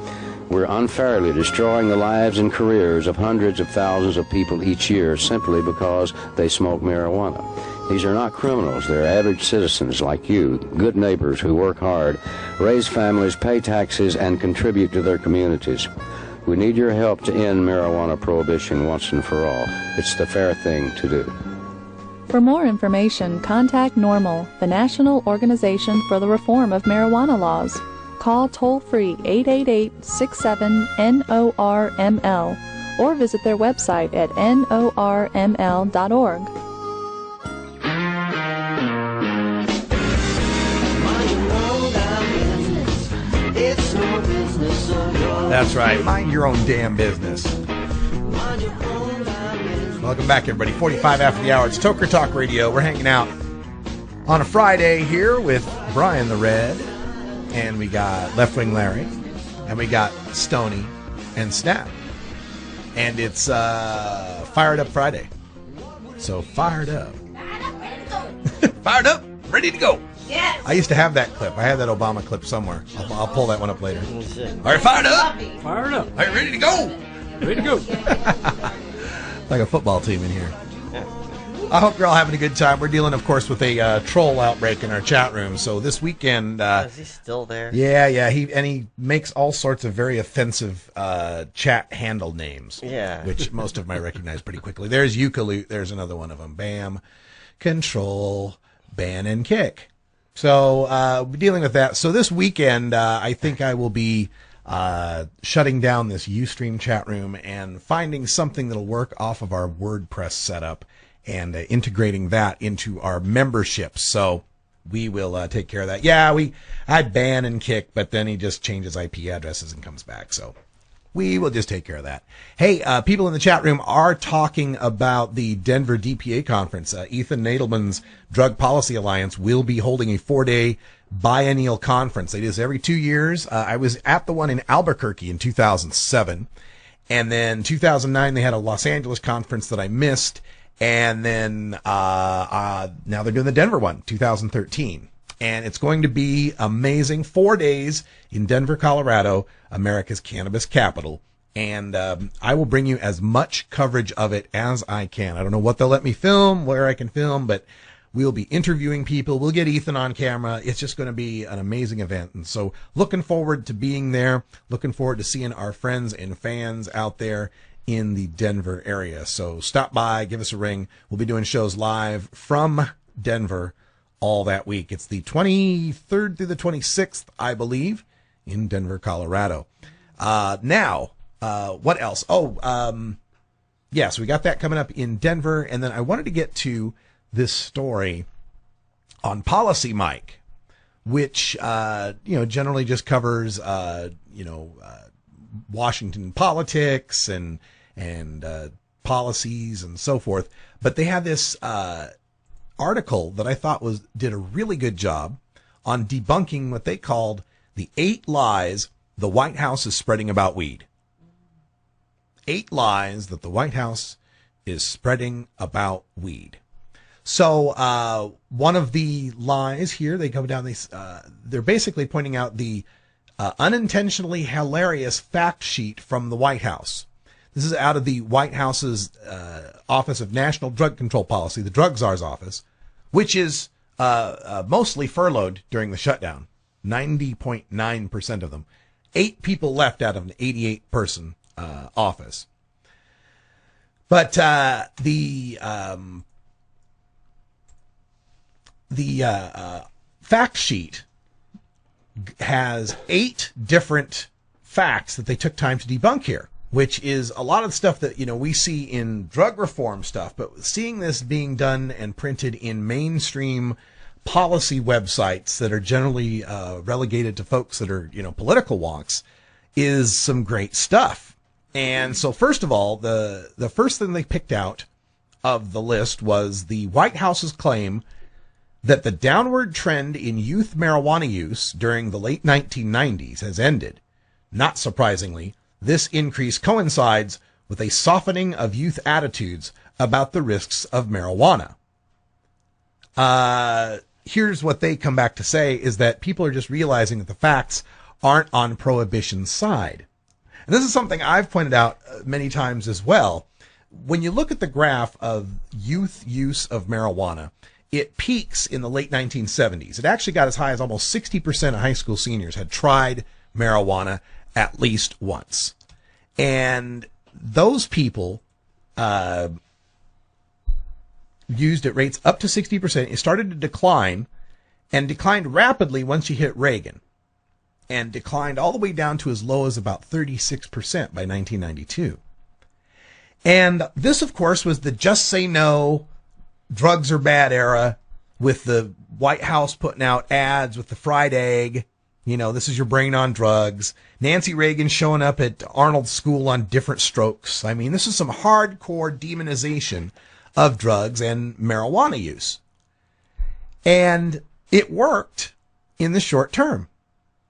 We're unfairly destroying the lives and careers of hundreds of thousands of people each year simply because they smoke marijuana. These are not criminals. They're average citizens like you, good neighbors who work hard, raise families, pay taxes, and contribute to their communities. We need your help to end marijuana prohibition once and for all. It's the fair thing to do. For more information, contact NORML, the National Organization for the Reform of Marijuana Laws. Call toll-free 888-67-NORML or visit their website at norml.org. That's right. Mind your own damn business. Welcome back, everybody. 45 after the hour. It's Toker Talk Radio. We're hanging out on a Friday here with Brian the Red, and we got Left Wing Larry, and we got Stoney and Snap. And it's Fired Up Friday. So fired up. Fired up, ready to go. Yes. I used to have that clip. I had that Obama clip somewhere. I'll pull that one up later. All right, fired up. Fired up. All right, ready to go. Ready to go. Like a football team in here. I hope you're all having a good time. We're dealing, of course, with a troll outbreak in our chat room. So this weekend... is he still there? Yeah. He makes all sorts of very offensive chat handle names. Yeah. Which most of them I recognize pretty quickly. There's Eucalypt. There's another one of them. Bam. Control. Ban and kick. So we're dealing with that. So this weekend, I think I will be shutting down this Ustream chat room and finding something that'll work off of our WordPress setup and integrating that into our memberships. So we will take care of that. Yeah, I ban and kick, but then he just changes IP addresses and comes back. So we will just take care of that. Hey, people in the chat room are talking about the Denver DPA conference. Ethan Nadelmann's Drug Policy Alliance will be holding a 4-day biennial conference. They do this every 2 years. I was at the one in Albuquerque in 2007. And then 2009, they had a Los Angeles conference that I missed. And then now they're doing the Denver one, 2013. And it's going to be amazing. 4 days in Denver, Colorado, America's cannabis capital. And I will bring you as much coverage of it as I can. I don't know what they'll let me film, where I can film, but we'll be interviewing people. We'll get Ethan on camera. It's just going to be an amazing event. And so looking forward to being there. Looking forward to seeing our friends and fans out there in the Denver area. So stop by, give us a ring. We'll be doing shows live from Denver all that week. It's the 23rd through the 26th, I believe, in Denver, Colorado. Now, what else? So we got that coming up in Denver. And then I wanted to get to this story on Policy Mike, which, generally just covers, Washington politics and policies and so forth. But they had this, article that I thought did a really good job on debunking what they called the 8 lies the White House is spreading about weed. 8 lies that the White House is spreading about weed. So one of the lies here, they go down these, they're basically pointing out the unintentionally hilarious fact sheet from the White House. This is out of the White House's Office of National Drug Control Policy, the Drug Czar's office, which is mostly furloughed during the shutdown. 90.9% of them. 8 people left out of an 88-person office. But the fact sheet has 8 different facts that they took time to debunk here, which is a lot of stuff that, we see in drug reform stuff, but seeing this being done and printed in mainstream policy websites that are generally relegated to folks that are, political wonks is some great stuff. And so first of all, the first thing they picked out of the list was the White House's claim that the downward trend in youth marijuana use during the late 1990s has ended. Not surprisingly, this increase coincides with a softening of youth attitudes about the risks of marijuana. Here's what they come back to say is that people are just realizing that the facts aren't on prohibition's side. And this is something I've pointed out many times as well. When you look at the graph of youth use of marijuana, it peaks in the late 1970s. It actually got as high as almost 60% of high school seniors had tried marijuana at least once. And those people used at rates up to 60%. It started to decline and declined rapidly once you hit Reagan, and declined all the way down to as low as about 36% by 1992. And this, of course, was the just say no, drugs are bad era, with the White House putting out ads with the fried egg. You know, this is your brain on drugs. Nancy Reagan showing up at Arnold's school on different strokes. I mean, this is some hardcore demonization of drugs and marijuana use. And it worked in the short term.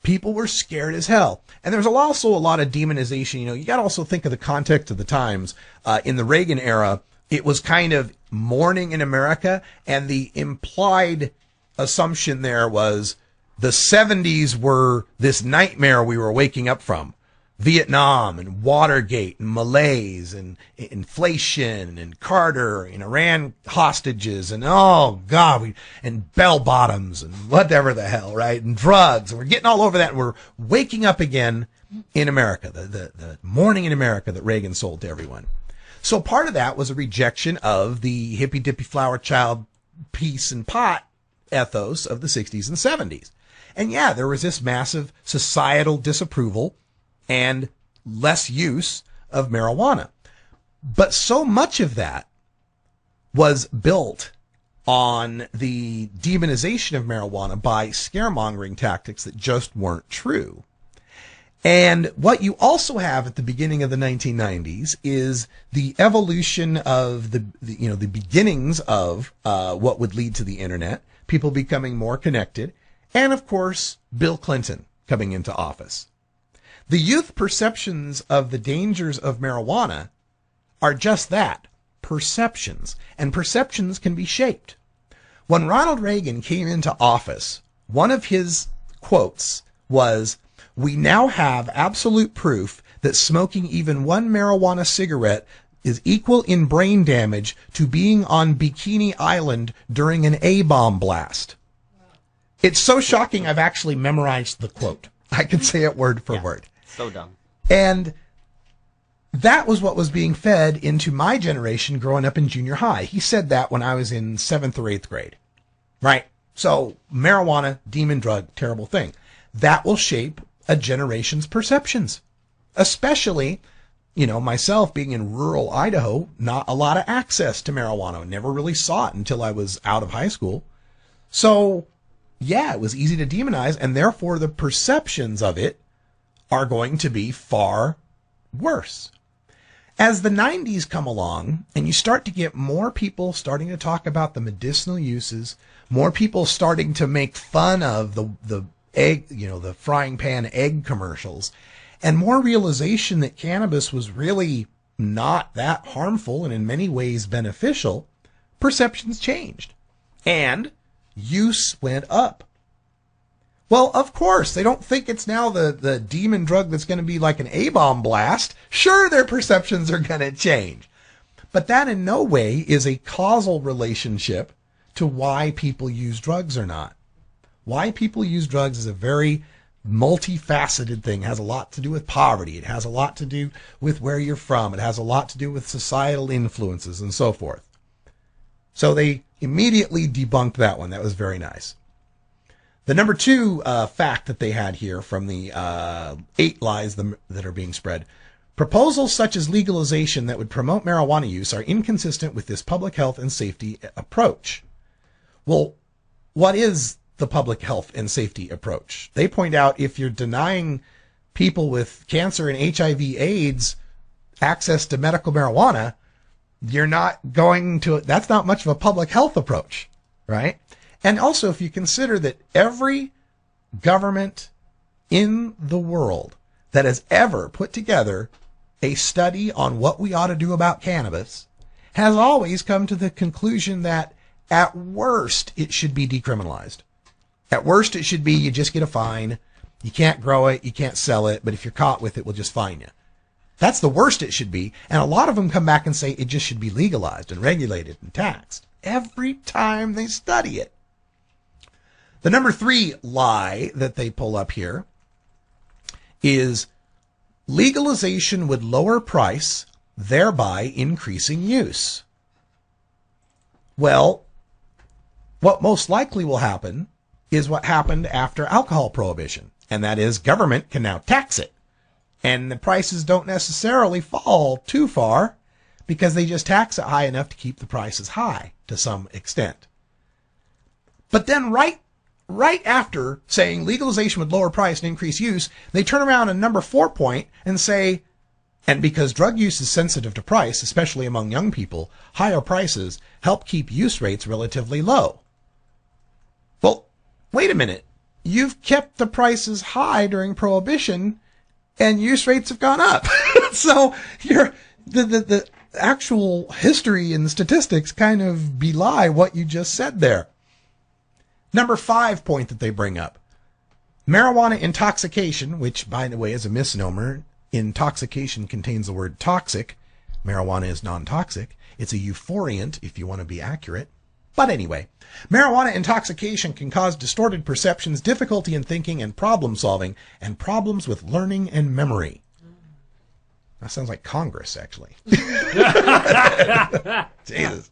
People were scared as hell. And there's also a lot of demonization. You know, you got to also think of the context of the times. In the Reagan era, it was kind of mourning in America, and the implied assumption there was the 70s were this nightmare we were waking up from. Vietnam and Watergate and malaise and inflation and Carter and Iran hostages and oh God, and bell bottoms and whatever the hell, right? And drugs. And we're getting all over that. And we're waking up again in America, the morning in America that Reagan sold to everyone. So part of that was a rejection of the hippy dippy flower child peace and pot ethos of the 60s and 70s. And yeah, there was this massive societal disapproval and less use of marijuana. But so much of that was built on the demonization of marijuana by scaremongering tactics that just weren't true. And what you also have at the beginning of the 1990s is the evolution of the beginnings of what would lead to the internet, people becoming more connected, and of course, Bill Clinton coming into office. The youth perceptions of the dangers of marijuana are just that, perceptions, and perceptions can be shaped. When Ronald Reagan came into office, one of his quotes was, "We now have absolute proof that smoking even one marijuana cigarette is equal in brain damage to being on Bikini Island during an A-bomb blast." It's so shocking I've actually memorized the quote. I can say it word for word. So dumb. And that was what was being fed into my generation growing up in junior high. He said that when I was in 7th or 8th grade. Right? So marijuana, demon drug, terrible thing. That will shape a generation's perceptions. Especially, you know, myself being in rural Idaho, not a lot of access to marijuana. Never really saw it until I was out of high school. So, yeah, it was easy to demonize, and therefore the perceptions of it are going to be far worse. As the 90s come along and you start to get more people starting to talk about the medicinal uses, more people starting to make fun of the egg, you know, the frying pan egg commercials, and more realization that cannabis was really not that harmful and in many ways beneficial, perceptions changed and use went up. Well, of course, they don't think it's now the demon drug that's going to be like an A-bomb blast. Sure, their perceptions are going to change. But that in no way is a causal relationship to why people use drugs or not. Why people use drugs is a very multifaceted thing. It has a lot to do with poverty. It has a lot to do with where you're from. It has a lot to do with societal influences and so forth. So they immediately debunked that one. That was very nice. The number two fact that they had here from the 8 lies that are being spread. Proposals such as legalization that would promote marijuana use are inconsistent with this public health and safety approach. Well, what is the public health and safety approach? They point out if you're denying people with cancer and HIV/AIDS access to medical marijuana, you're not going to, that's not much of a public health approach, right? And also, if you consider that every government in the world that has ever put together a study on what we ought to do about cannabis has always come to the conclusion that at worst it should be decriminalized. At worst it should be you just get a fine, you can't grow it, you can't sell it, but if you're caught with it, we'll just fine you. That's the worst it should be, and a lot of them come back and say it just should be legalized and regulated and taxed every time they study it. The number 3 lie that they pull up here is legalization would lower price, thereby increasing use. Well, what most likely will happen is what happened after alcohol prohibition, and that is government can now tax it. And the prices don't necessarily fall too far because they just tax it high enough to keep the prices high to some extent. But then right after saying legalization would lower price and increase use, they turn around on number 4 point and say, and because drug use is sensitive to price, especially among young people, higher prices help keep use rates relatively low. Well, wait a minute. You've kept the prices high during Prohibition and use rates have gone up. So the actual history and statistics kind of belie what you just said there. Number 5 point that they bring up, marijuana intoxication, which by the way is a misnomer. Intoxication contains the word toxic. Marijuana is non-toxic. It's a euphoriant if you want to be accurate. But anyway, marijuana intoxication can cause distorted perceptions, difficulty in thinking and problem solving, and problems with learning and memory. That sounds like Congress, actually. Jesus.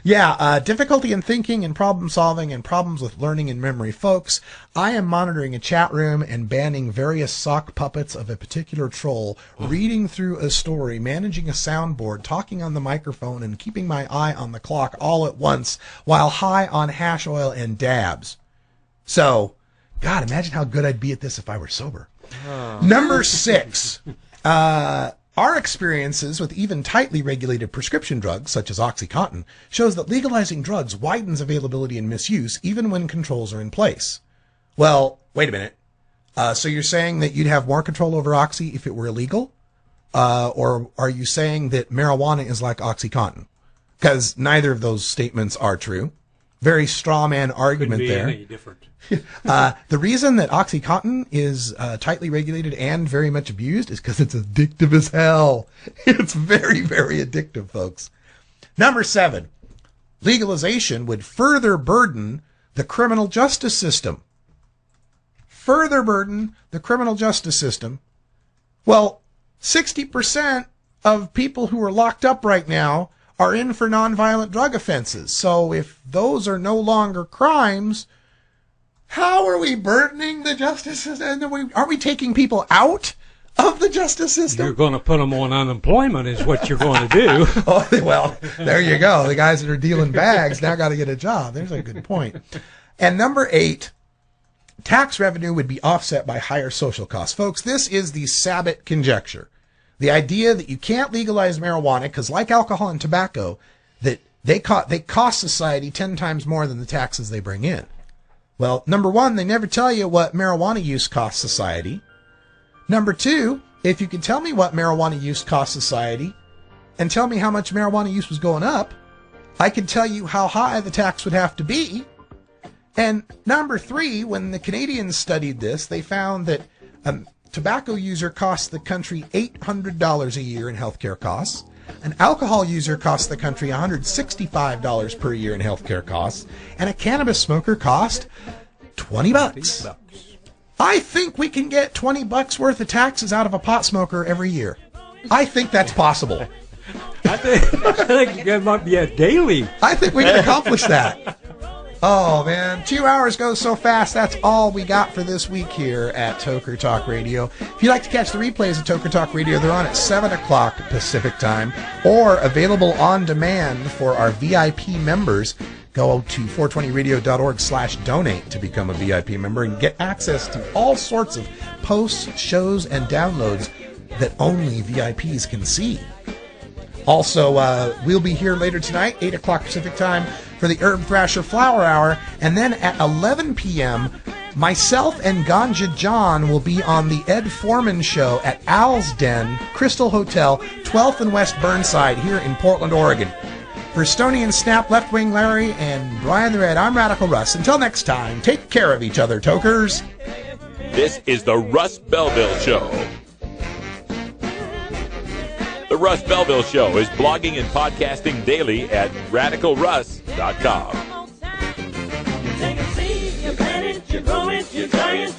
Yeah, difficulty in thinking and problem solving and problems with learning and memory. Folks, I am monitoring a chat room and banning various sock puppets of a particular troll, reading through a story, managing a soundboard, talking on the microphone, and keeping my eye on the clock all at once while high on hash oil and dabs. So, God, imagine how good I'd be at this if I were sober. Oh. Number 6. Our experiences with even tightly regulated prescription drugs, such as OxyContin, shows that legalizing drugs widens availability and misuse even when controls are in place. Well, wait a minute. So you're saying that you'd have more control over Oxy if it were illegal? Or are you saying that marijuana is like OxyContin? Because neither of those statements are true. Very straw man argument there. Couldn't be any different. The reason that OxyContin is tightly regulated and very much abused is because it's addictive as hell. It's very, very addictive, folks. Number 7, legalization would further burden the criminal justice system. Further burden the criminal justice system. Well, 60% of people who are locked up right now are in for nonviolent drug offenses. So if those are no longer crimes, how are we burdening the justice system? Are we taking people out of the justice system? You're going to put them on unemployment is what you're going to do. Oh, well, there you go. The guys that are dealing bags now got to get a job. There's a good point. And number 8, tax revenue would be offset by higher social costs. Folks, this is the Sabbat conjecture. The idea that you can't legalize marijuana because, like alcohol and tobacco, that they cost society 10 times more than the taxes they bring in. Well, number 1, they never tell you what marijuana use costs society. Number 2, if you could tell me what marijuana use costs society and tell me how much marijuana use was going up, I could tell you how high the tax would have to be. And number 3, when the Canadians studied this, they found that tobacco user costs the country $800 a year in healthcare costs. An alcohol user costs the country $165 per year in healthcare costs. And a cannabis smoker costs $20. I think we can get $20 worth of taxes out of a pot smoker every year. I think that's possible. I think that might be a daily. I think we can accomplish that. Oh, man. 2 hours goes so fast. That's all we got for this week here at Toker Talk Radio. If you'd like to catch the replays of Toker Talk Radio, they're on at 7 o'clock Pacific time or available on demand for our VIP members. Go to 420radio.org/donate to become a VIP member and get access to all sorts of posts, shows, and downloads that only VIPs can see. Also, we'll be here later tonight, 8 o'clock Pacific time, for the Herb Thrasher Flower Hour. And then at 11 p.m., myself and Ganja John will be on the Ed Foreman Show at Al's Den, Crystal Hotel, 12th and West Burnside, here in Portland, Oregon. For Stoney and Snap, Left Wing Larry, and Brian the Red, I'm Radical Russ. Until next time, take care of each other, Tokers. This is the Russ Belville Show. The Russ Belville Show is blogging and podcasting daily at radicalruss.com. You take a seed, you plant it, you grow it, you dry it,